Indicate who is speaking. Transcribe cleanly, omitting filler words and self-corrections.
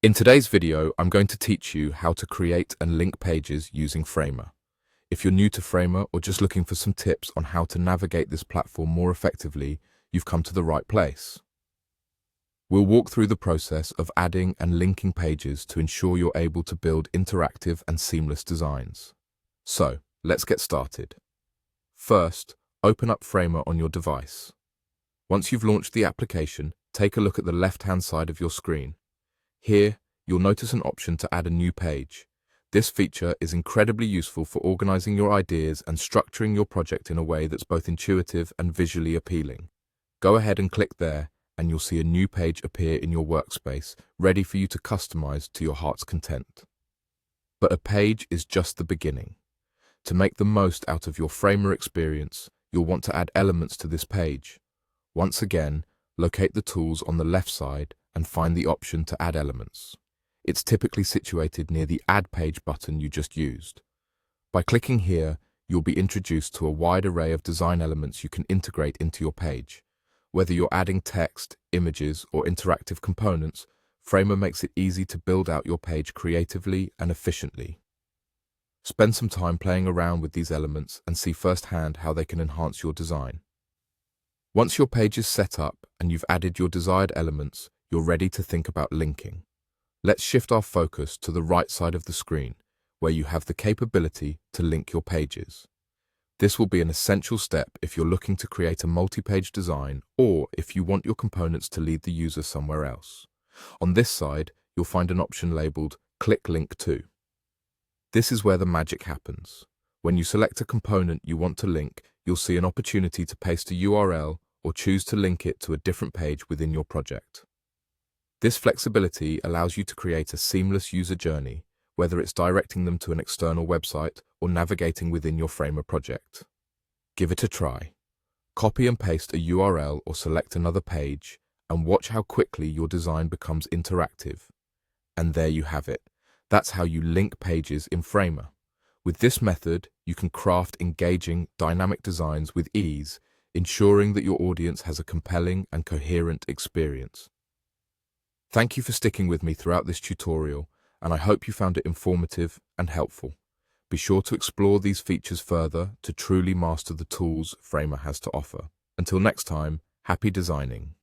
Speaker 1: In today's video, I'm going to teach you how to create and link pages using Framer. If you're new to Framer or just looking for some tips on how to navigate this platform more effectively, you've come to the right place. We'll walk through the process of adding and linking pages to ensure you're able to build interactive and seamless designs. So, let's get started. First, open up Framer on your device. Once you've launched the application, take a look at the left-hand side of your screen. Here, you'll notice an option to add a new page. This feature is incredibly useful for organizing your ideas and structuring your project in a way that's both intuitive and visually appealing. Go ahead and click there, and you'll see a new page appear in your workspace, ready for you to customize to your heart's content. But a page is just the beginning. To make the most out of your Framer experience, you'll want to add elements to this page. Once again, locate the tools on the left side and find the option to add elements. It's typically situated near the Add Page button you just used. By clicking here, you'll be introduced to a wide array of design elements you can integrate into your page. Whether you're adding text, images, or interactive components, Framer makes it easy to build out your page creatively and efficiently. Spend some time playing around with these elements and see firsthand how they can enhance your design. Once your page is set up and you've added your desired elements, you're ready to think about linking. Let's shift our focus to the right side of the screen, where you have the capability to link your pages. This will be an essential step if you're looking to create a multi-page design or if you want your components to lead the user somewhere else. On this side, you'll find an option labeled Click Link To. This is where the magic happens. When you select a component you want to link, you'll see an opportunity to paste a URL or choose to link it to a different page within your project. This flexibility allows you to create a seamless user journey, whether it's directing them to an external website or navigating within your Framer project. Give it a try. Copy and paste a URL or select another page and watch how quickly your design becomes interactive. And there you have it. That's how you link pages in Framer. With this method, you can craft engaging, dynamic designs with ease, ensuring that your audience has a compelling and coherent experience. Thank you for sticking with me throughout this tutorial, and I hope you found it informative and helpful. Be sure to explore these features further to truly master the tools Framer has to offer. Until next time, happy designing.